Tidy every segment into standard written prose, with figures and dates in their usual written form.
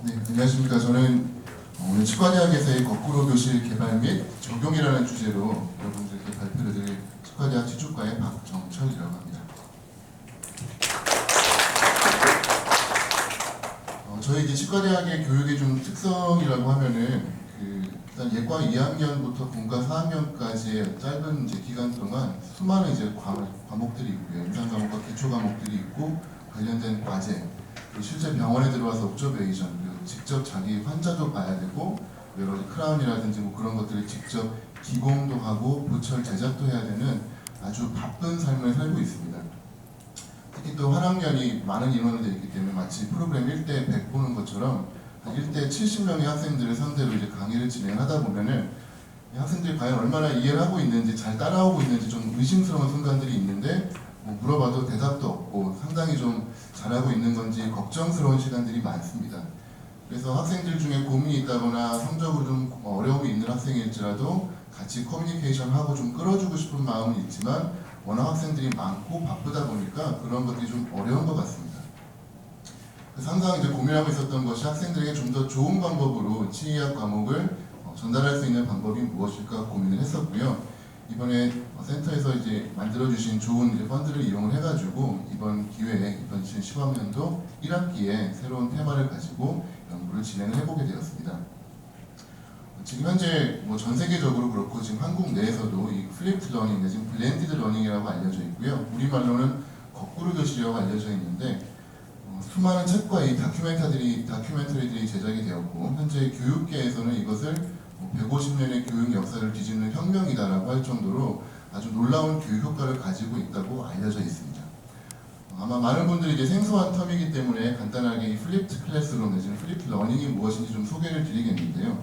네, 안녕하십니까. 저는 오늘 치과대학에서의 거꾸로 교실 개발 및 적용이라는 주제로 여러분들께 발표를 드릴 치과대학 치주과의 박정철이라고 합니다. 저희 이제 치과대학의 교육의 좀 특성이라고 하면은 일단 예과 2학년부터 본과 4학년까지의 짧은 이제 기간 동안 수많은 이제 과목들이 있고요. 임상 과목과 기초 과목들이 있고 관련된 과제, 실제 병원에 들어와서 옵저베이션, 직접 자기 환자도 봐야 되고 여러 가지 크라운이라든지 뭐 그런 것들을 직접 기공도 하고 보철 제작도 해야 되는 아주 바쁜 삶을 살고 있습니다. 특히 또 한 학년이 많은 인원이 되어 있기 때문에 마치 프로그램 1대 100 보는 것처럼 1대 70명의 학생들을 상대로 이제 강의를 진행하다 보면은 학생들이 과연 얼마나 이해를 하고 있는지, 잘 따라오고 있는지 좀 의심스러운 순간들이 있는데 뭐 물어봐도 대답도 없고 상당히 좀 잘하고 있는 건지 걱정스러운 시간들이 많습니다. 그래서 학생들 중에 고민이 있다거나 성적으로 좀 어려움이 있는 학생일지라도 같이 커뮤니케이션하고 좀 끌어주고 싶은 마음은 있지만 워낙 학생들이 많고 바쁘다 보니까 그런 것들이 좀 어려운 것 같습니다. 그래서 항상 이제 고민하고 있었던 것이 학생들에게 좀 더 좋은 방법으로 치의학 과목을 전달할 수 있는 방법이 무엇일까 고민을 했었고요. 이번에 센터에서 이제 만들어주신 좋은 이제 펀드를 이용을 해가지고 이번 기회에 이번 2015학년도 1학기에 새로운 테마를 가지고 연구를 진행을 해보게 되었습니다. 지금 현재 뭐 전 세계적으로 그렇고 지금 한국 내에서도 이 플립드 러닝, 지금 블렌디드 러닝이라고 알려져 있고요. 우리말로는 거꾸로 교실이라고 알려져 있는데 수많은 책과 이 다큐멘터리들이 제작이 되었고 현재 교육계에서는 이것을 150년의 교육 역사를 뒤집는 혁명이다라고 할 정도로 아주 놀라운 교육 효과를 가지고 있다고 알려져 있습니다. 아마 많은 분들이 이제 생소한 텀이기 때문에 간단하게 이 플립드 클래스룸 내지는 플립드 러닝이 무엇인지 좀 소개를 드리겠는데요.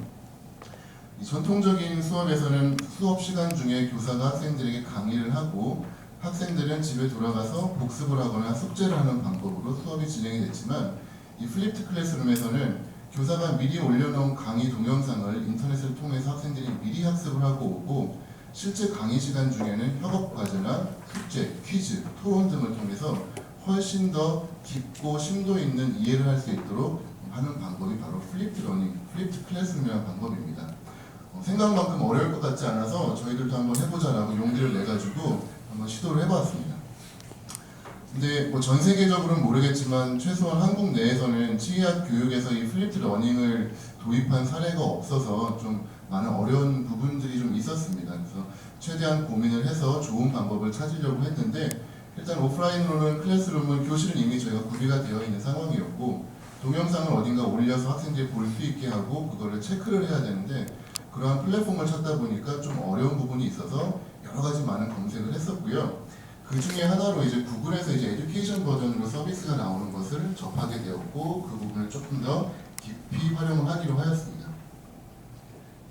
이 전통적인 수업에서는 수업 시간 중에 교사가 학생들에게 강의를 하고 학생들은 집에 돌아가서 복습을 하거나 숙제를 하는 방법으로 수업이 진행이 됐지만 이 플립드 클래스룸에서는 교사가 미리 올려놓은 강의 동영상을 인터넷을 통해서 학생들이 미리 학습을 하고 오고 실제 강의 시간 중에는 협업 과제나 숙제, 퀴즈, 토론 등을 통해서 훨씬 더 깊고 심도 있는 이해를 할 수 있도록 하는 방법이 바로 플립드 러닝, 플립드 클래스룸이라는 방법입니다. 생각만큼 어려울 것 같지 않아서 저희들도 한번 해보자라고 용기를 내가지고 한번 시도를 해봤습니다. 근데 뭐 전 세계적으로는 모르겠지만 최소한 한국 내에서는 치의학 교육에서 이 플립드 러닝을 도입한 사례가 없어서 좀 많은 어려운 부분들이 좀 있었습니다. 그래서 최대한 고민을 해서 좋은 방법을 찾으려고 했는데 일단 오프라인으로는 클래스룸은 교실은 이미 저희가 구비가 되어 있는 상황이었고 동영상을 어딘가 올려서 학생들이 볼 수 있게 하고 그거를 체크를 해야 되는데 그러한 플랫폼을 찾다 보니까 좀 어려운 부분이 있어서 여러 가지 많은 검색을 했었고요. 그 중에 하나로 이제 구글에서 이제 에듀케이션 버전으로 서비스가 나오는 것을 접하게 되었고 그 부분을 조금 더 깊이 활용을 하기로 하였습니다.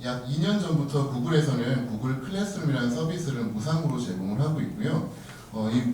약 2년 전부터 구글에서는 구글 클래스룸이라는 서비스를 무상으로 제공을 하고 있고요.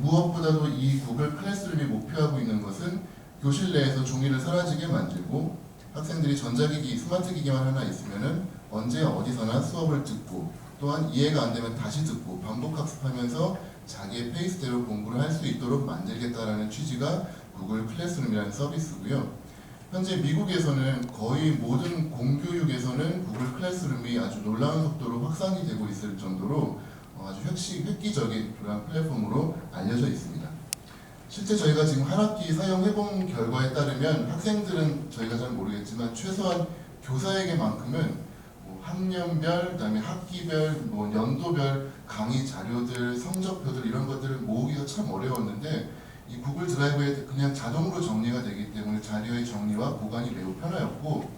무엇보다도 이 구글 클래스룸이 목표하고 있는 것은 교실 내에서 종이를 사라지게 만들고 학생들이 전자기기, 스마트 기기만 하나 있으면은 언제 어디서나 수업을 듣고 또한 이해가 안 되면 다시 듣고 반복 학습하면서 자기의 페이스대로 공부를 할 수 있도록 만들겠다라는 취지가 구글 클래스룸이라는 서비스고요. 현재 미국에서는 거의 모든 공교육에서는 구글 클래스룸이 아주 놀라운 속도로 확산이 되고 있을 정도로 아주 획기적인 그런 플랫폼으로 알려져 있습니다. 실제 저희가 지금 한 학기 사용해본 결과에 따르면 학생들은 저희가 잘 모르겠지만 최소한 교사에게만큼은 학년별, 그다음에 학기별, 연도별 강의 자료들, 성적표들 이런 것들을 모으기가 참 어려웠는데 이 구글 드라이브에 그냥 자동으로 정리가 되기 때문에 자료의 정리와 보관이 매우 편하였고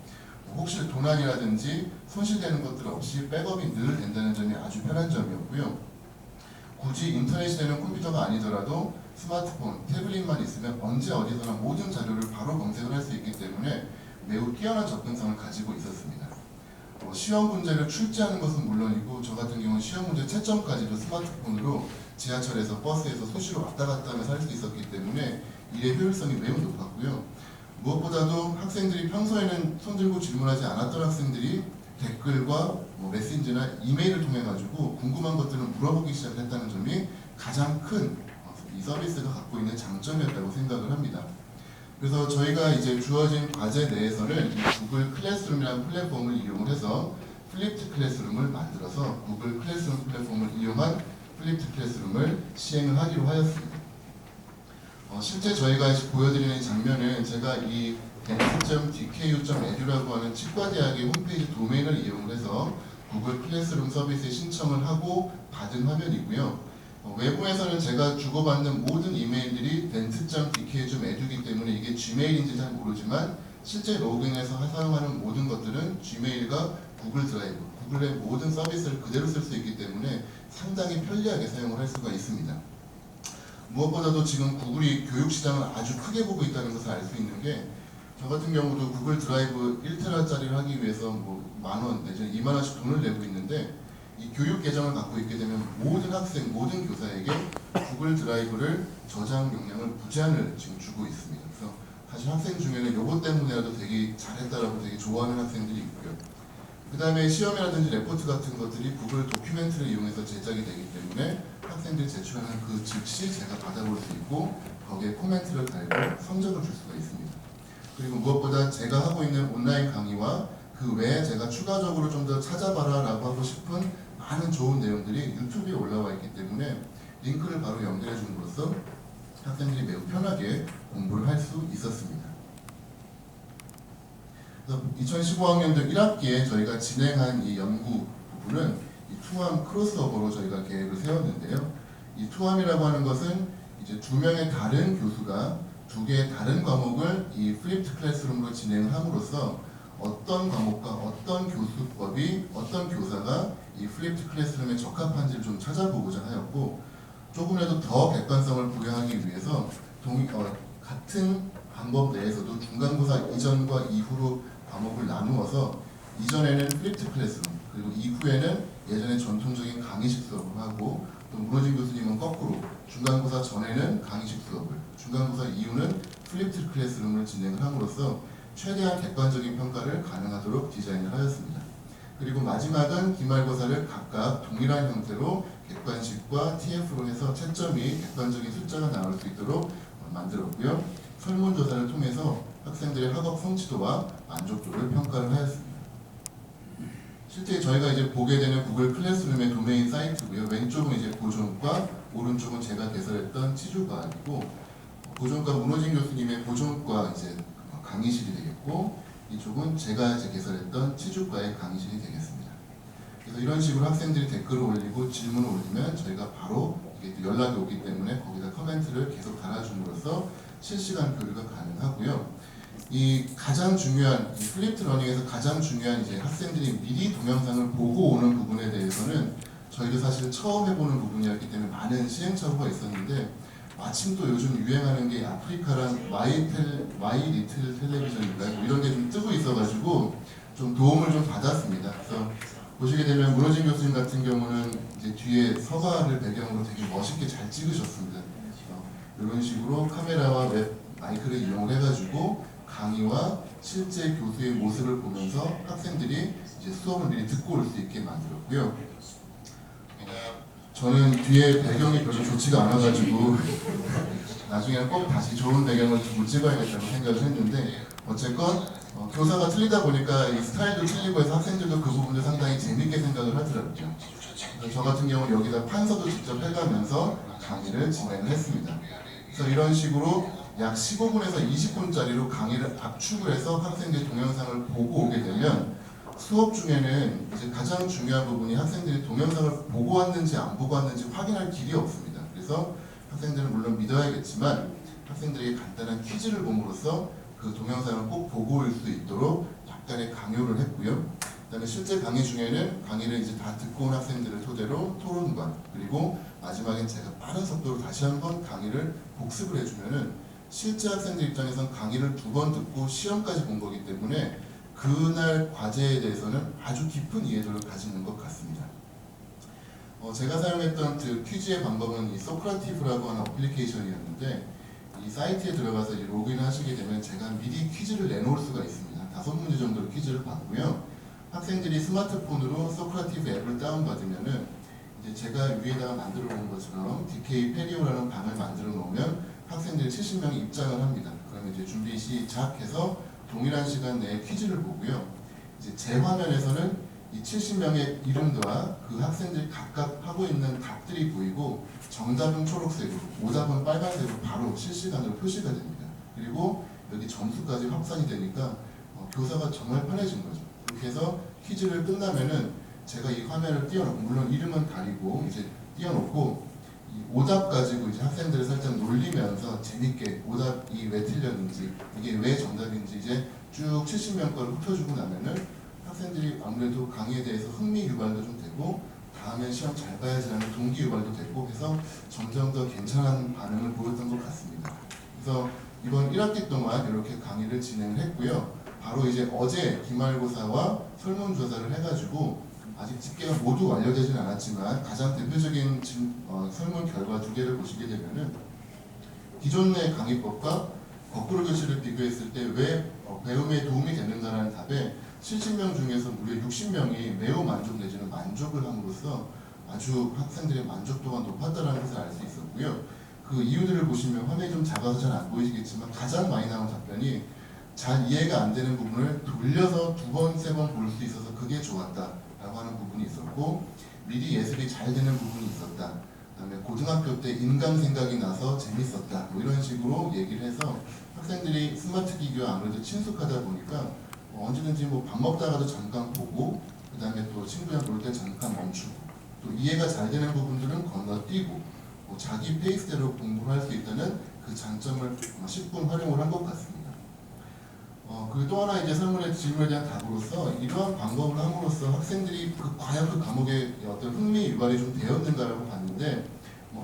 혹시 도난이라든지 손실되는 것들 없이 백업이 늘 된다는 점이 아주 편한 점이었고요. 굳이 인터넷이 되는 컴퓨터가 아니더라도 스마트폰, 태블릿만 있으면 언제 어디서나 모든 자료를 바로 검색을 할 수 있기 때문에 매우 뛰어난 접근성을 가지고 있었습니다. 시험 문제를 출제하는 것은 물론이고 저 같은 경우는 시험 문제 채점까지도 스마트폰으로 지하철에서 버스에서 수시로 왔다 갔다 하면서 할 수 있었기 때문에 일의 효율성이 매우 높았고요. 무엇보다도 학생들이 평소에는 손들고 질문하지 않았던 학생들이 댓글과 메신저나 이메일을 통해 가지고 궁금한 것들을 물어보기 시작했다는 점이 가장 큰 이 서비스가 갖고 있는 장점이었다고 생각을 합니다. 그래서 저희가 이제 주어진 과제 내에서는 이 구글 클래스룸이라는 플랫폼을 이용을 해서 플립드 클래스룸을 만들어서 구글 클래스룸 플랫폼을 이용한 플립드 클래스룸을 시행을 하기로 하였습니다. 실제 저희가 보여드리는 장면은 제가 이 dent.dku.edu라고 하는 치과대학의 홈페이지 도메인을 이용을 해서 구글 클래스룸 서비스에 신청을 하고 받은 화면이고요. 외부에서는 제가 주고받는 모든 이메일들이 dent.dku.edu이기 때문에 이게 gmail인지 잘 모르지만 실제 로그인해서 사용하는 모든 것들은 gmail과 구글 드라이브, 구글의 모든 서비스를 그대로 쓸 수 있기 때문에 상당히 편리하게 사용을 할 수가 있습니다. 무엇보다도 지금 구글이 교육 시장을 아주 크게 보고 있다는 것을 알 수 있는 게, 저 같은 경우도 구글 드라이브 1테라짜리를 하기 위해서 뭐 만원 내지는 2만원씩 돈을 내고 있는데, 이 교육 계정을 갖고 있게 되면 모든 학생, 모든 교사에게 구글 드라이브를 저장 용량을 무제한을 지금 주고 있습니다. 그래서 사실 학생 중에는 이것 때문에라도 되게 잘했다라고 되게 좋아하는 학생들이 있고요. 그 다음에 시험이라든지 레포트 같은 것들이 구글 도큐멘트를 이용해서 제작이 되기 때문에 학생들이 제출하는 그 즉시 제가 받아볼 수 있고 거기에 코멘트를 달고 성적을 줄 수가 있습니다. 그리고 무엇보다 제가 하고 있는 온라인 강의와 그 외에 제가 추가적으로 좀 더 찾아봐라 라고 하고 싶은 많은 좋은 내용들이 유튜브에 올라와 있기 때문에 링크를 바로 연결해 줌으로써 학생들이 매우 편하게 공부를 할 수 있었습니다. 그래서 2015학년도 1학기에 저희가 진행한 이 연구 부분은 이 투함 크로스오버로 저희가 계획을 세웠는데요. 이 투함이라고 하는 것은 이제 두 명의 다른 교수가 두 개의 다른 과목을 이 플립드 클래스룸으로 진행을 함으로써 어떤 과목과 어떤 교수법이 어떤 교사가 이 플립드 클래스룸에 적합한지를 좀 찾아보고자 하였고, 조금이라도 더 객관성을 부여하기 위해서 같은 방법 내에서도 중간고사 이전과 이후로 과목을 나누어서 이전에는 플립드 클래스룸, 그리고 이후에는 예전에 전통적인 강의식 수업을 하고, 또 문호진 교수님은 거꾸로 중간고사 전에는 강의식 수업을, 중간고사 이후는 플립드 클래스룸을 진행을 함으로써 최대한 객관적인 평가를 가능하도록 디자인을 하였습니다. 그리고 마지막은 기말고사를 각각 동일한 형태로 객관식과 TF로 해서 채점이 객관적인 숫자가 나올 수 있도록 만들었고요. 설문조사를 통해서 학생들의 학업 성취도와 만족도를 평가를 하였습니다. 실제 저희가 이제 보게 되는 구글 클래스룸의 도메인 사이트고요. 왼쪽은 이제 고전과, 오른쪽은 제가 개설했던 치주과이고, 고전과 문호진 교수님의 고전과 이제 강의실이 되겠고, 이쪽은 제가 이제 개설했던 치주과의 강의실이 되겠습니다. 그래서 이런 식으로 학생들이 댓글을 올리고 질문을 올리면 저희가 바로 이게 연락이 오기 때문에 거기다 코멘트를 계속 달아줌으로써 실시간 교류가 가능하고요. 이 가장 중요한, 이 플립드 러닝에서 가장 중요한 이제 학생들이 미리 동영상을 보고 오는 부분에 대해서는 저희도 사실 처음 해보는 부분이었기 때문에 많은 시행착오가 있었는데, 마침 또 요즘 유행하는 게 아프리카랑 마이 리틀 텔레비전인가 뭐 이런 게 좀 뜨고 있어가지고 좀 도움을 좀 받았습니다. 그래서 보시게 되면 문호진 교수님 같은 경우는 이제 뒤에 서가를 배경으로 되게 멋있게 잘 찍으셨습니다. 이런 식으로 카메라와 웹 마이크를 이용을 해가지고 강의와 실제 교수의 모습을 보면서 학생들이 이제 수업을 미리 듣고 올 수 있게 만들었고요. 저는 뒤에 배경이 별로 좋지가 않아가지고 나중에는 꼭 다시 좋은 배경을 좀 찍어야겠다고 생각을 했는데, 어쨌건 교사가 틀리다 보니까 이 스타일도 틀리고 해서 학생들도 그 부분을 상당히 재밌게 생각을 하더라고요. 그래서 저 같은 경우 여기다 판서도 직접 해가면서 강의를 진행을 했습니다. 그래서 이런 식으로 약 15분에서 20분짜리로 강의를 압축을 해서 학생들이 동영상을 보고 오게 되면 수업 중에는 이제 가장 중요한 부분이 학생들이 동영상을 보고 왔는지 안 보고 왔는지 확인할 길이 없습니다. 그래서 학생들은 물론 믿어야겠지만 학생들에게 간단한 퀴즈를 봄으로써 그 동영상을 꼭 보고 올 수 있도록 약간의 강요를 했고요. 그다음에 실제 강의 중에는 강의를 이제 다 듣고 온 학생들을 토대로 토론과, 그리고 마지막엔 제가 빠른 속도로 다시 한번 강의를 복습을 해주면은 실제 학생들 입장에선 강의를 2번 듣고 시험까지 본 거기 때문에 그날 과제에 대해서는 아주 깊은 이해도를 가지는 것 같습니다. 제가 사용했던 그 퀴즈의 방법은 이 소크라티브라고 하는 어플리케이션이었는데, 이 사이트에 들어가서 이 로그인을 하시게 되면 제가 미리 퀴즈를 내놓을 수가 있습니다. 5문제 정도의 퀴즈를 받고요. 학생들이 스마트폰으로 소크라티브 앱을 다운받으면은 이제 제가 위에다가 만들어 놓은 것처럼 DK 페리오라는 방을 만들어 놓으면 학생들이 70명이 입장을 합니다. 그러면 그러면 이제 준비 시작해서 동일한 시간 내에 퀴즈를 보고요. 이제 제 화면에서는 이 70명의 이름과 그 학생들이 각각 하고 있는 답들이 보이고 정답은 초록색으로, 오답은 빨간색으로 바로 실시간으로 표시가 됩니다. 그리고 여기 점수까지 확산이 되니까 교사가 정말 편해진 거죠. 그렇게 해서 퀴즈를 끝나면은 제가 이 화면을 띄워놓고, 물론 이름은 가리고 이제 띄워놓고 이 오답 가지고 이제 학생들을 살짝 놀리면서 재밌게 오답이 왜 틀렸는지, 이게 왜 정답인지 이제 쭉 70명 거를 훑어주고 나면은 학생들이 아무래도 강의에 대해서 흥미 유발도 좀 되고 다음엔 시험 잘 봐야지라는 동기 유발도 되고 해서 점점 더 괜찮은 반응을 보였던 것 같습니다. 그래서 이번 1학기 동안 이렇게 강의를 진행을 했고요. 바로 이제 어제 기말고사와 설문조사를 해가지고 아직 집계가 모두 완료되지는 않았지만 가장 대표적인 설문 결과 두 개를 보시게 되면은 기존의 강의법과 거꾸로 교실을 비교했을 때 왜 배움에 도움이 되는가라는 답에 70명 중에서 무려 60명이 매우 만족 내지는 만족을 함으로써 아주 학생들의 만족도가 높았다는 것을 알 수 있었고요. 그 이유들을 보시면 화면이 좀 작아서 잘 안 보이시겠지만 가장 많이 나온 답변이 잘 이해가 안 되는 부분을 돌려서 두 번, 세 번 볼 수 있어서 그게 좋았다라고 하는 부분이 있었고, 미리 예습이 잘 되는 부분이 있었다. 그다음에 고등학교 때 인강 생각이 나서 재밌었다. 뭐 이런 식으로 얘기를 해서 학생들이 스마트 기기와 아무래도 친숙하다 보니까 언제든지 뭐 밥 먹다가도 잠깐 보고, 그다음에 또 친구랑 놀 때 잠깐 멈추고, 또 이해가 잘 되는 부분들은 건너뛰고, 뭐 자기 페이스대로 공부를 할 수 있다는 그 장점을 10분 활용을 한 것 같습니다. 그리고 또 하나 이제 설문의 질문에 대한 답으로서 이러한 방법을 함으로써 학생들이 과연 그 과목에 어떤 흥미 유발이 좀 되었는가라고 봤는데,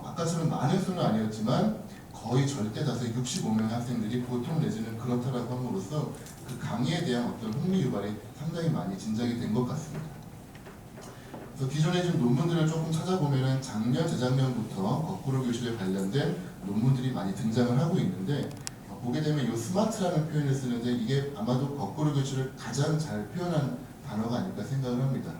아까처럼 많은 수는 아니었지만 거의 절대 다수의 65명의 학생들이 보통 내지는 그렇다라고 함으로써 그 강의에 대한 어떤 흥미 유발이 상당히 많이 진작이 된 것 같습니다. 그래서 기존에 좀 논문들을 조금 찾아보면은 작년, 재작년부터 거꾸로 교실에 관련된 논문들이 많이 등장을 하고 있는데, 보게 되면 이 스마트라는 표현을 쓰는데 이게 아마도 거꾸로 교실을 가장 잘 표현한 단어가 아닐까 생각을 합니다.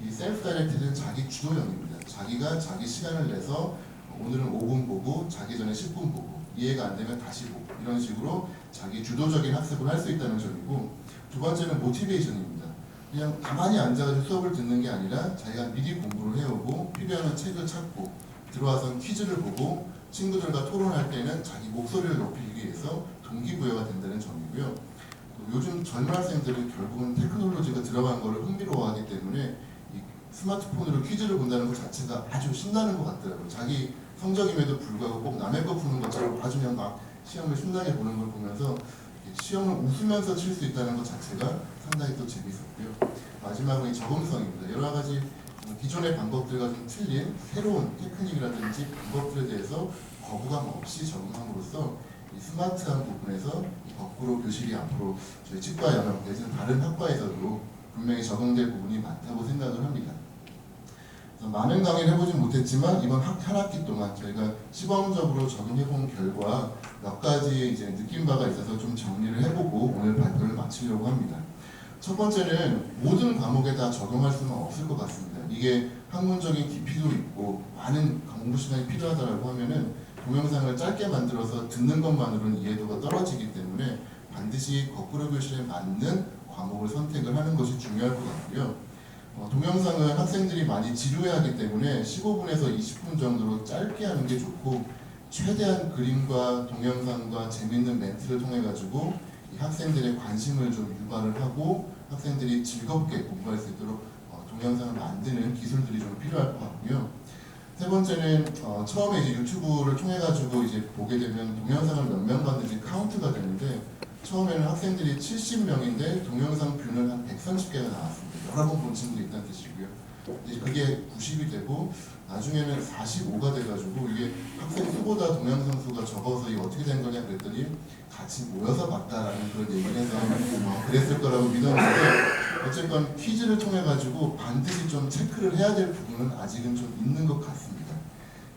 이 셀프 다이렉트는 자기 주도형입니다. 자기가 자기 시간을 내서 오늘은 5분 보고 자기 전에 10분 보고 이해가 안 되면 다시 보고 이런 식으로 자기 주도적인 학습을 할 수 있다는 점이고, 두 번째는 모티베이션입니다. 그냥 가만히 앉아가지고 수업을 듣는 게 아니라 자기가 미리 공부를 해오고 필요한 책을 찾고 들어와서 퀴즈를 보고 친구들과 토론할 때는 자기 목소리를 높이기 위해서 동기부여가 된다는 점이고요. 요즘 젊은 학생들은 결국은 테크놀로지가 들어간 것을 흥미로워하기 때문에 이 스마트폰으로 퀴즈를 본다는 것 자체가 아주 신나는 것 같더라고요. 자기 성적임에도 불구하고 꼭 남의 거 푸는 것처럼 아주 그냥 막 시험을 신나게 보는 걸 보면서 시험을 웃으면서 칠 수 있다는 것 자체가 상당히 또 재밌었고요. 마지막으로 이 적응성입니다. 여러 가지 기존의 방법들과 좀 틀린 새로운 테크닉이라든지 방법들에 대해서 거부감 없이 적응함으로써 이 스마트한 부분에서 거꾸로 교실이 앞으로 저희 치과 영역 내지는 다른 학과에서도 분명히 적용될 부분이 많다고 생각을 합니다. 많은 강의를 해보진 못했지만 이번 한 학기 동안 저희가 시범적으로 적용해본 결과 몇 가지 이제 느낀 바가 있어서 좀 정리를 해보고 오늘 발표를 마치려고 합니다. 첫 번째는 모든 과목에 다 적용할 수는 없을 것 같습니다. 이게 학문적인 깊이도 있고 많은 공부 시간이 필요하다고 하면은 동영상을 짧게 만들어서 듣는 것만으로는 이해도가 떨어지기 때문에 반드시 거꾸로 교실에 맞는 과목을 선택을 하는 것이 중요할 것 같고요. 동영상은 학생들이 많이 지루해하기 때문에 15분에서 20분 정도로 짧게 하는 게 좋고, 최대한 그림과 동영상과 재밌는 멘트를 통해 가지고 이 학생들의 관심을 좀 유발을 하고 학생들이 즐겁게 공부할 수 있도록 동영상을 만드는 기술들이 좀 필요할 것 같고요. 세 번째는 처음에 이제 유튜브를 통해 가지고 이제 보게 되면 동영상을 몇 명 봤는지 카운트가 되는데, 처음에는 학생들이 70명인데 동영상 뷰는 한 130개가 나왔습니다. 여러 번 본 친구도 있다는 뜻이고요. 이제 그게 90이 되고 나중에는 45가 돼가지고 이게 학생 수보다 동영상 수가 적어서 이게 어떻게 된 거냐 그랬더니 같이 모여서 봤다라는 그런 얘기를 해서 그랬을 거라고 믿었는데, 어쨌건 퀴즈를 통해 가지고 반드시 좀 체크를 해야 될 부분은 아직은 좀 있는 것 같습니다.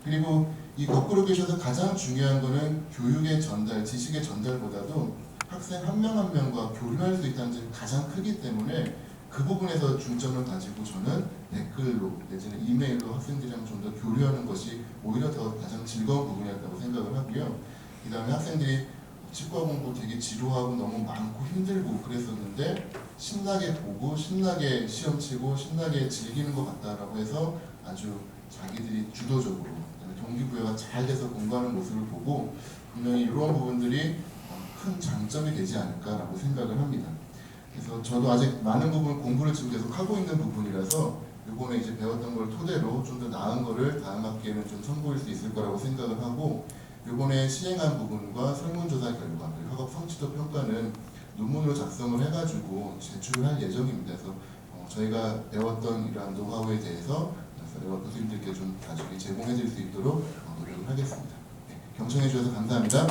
그리고 이 거꾸로 계셔서 가장 중요한 거는 교육의 전달, 지식의 전달보다도 학생 한 명 한 명과 교류할 수 있다는 점이 가장 크기 때문에 그 부분에서 중점을 가지고 저는 댓글로 내지는 이메일로 학생들이랑 좀 더 교류하는 것이 오히려 더 가장 즐거운 부분이었다고 생각을 하고요. 그 다음에 학생들이 치과 공부 되게 지루하고 너무 많고 힘들고 그랬었는데 신나게 보고 신나게 시험 치고 신나게 즐기는 것 같다라고 해서 아주 자기들이 주도적으로 동기부여가 잘 돼서 공부하는 모습을 보고 분명히 이런 부분들이 큰 장점이 되지 않을까라고 생각을 합니다. 그래서 저도 아직 많은 부분 공부를 지금 계속 하고 있는 부분이라서 이번에 이제 배웠던 걸 토대로 좀 더 나은 거를 다음 학기에는 좀 선보일 수 있을 거라고 생각을 하고 이번에 시행한 부분과 설문조사 결과를 학업 성취도 평가는 논문으로 작성을 해가지고 제출을 할 예정입니다. 그래서 저희가 배웠던 이러한 노하우에 대해서 교수님들께 좀 나중에 제공해 드릴 수 있도록 노력을 하겠습니다. 네, 경청해 주셔서 감사합니다.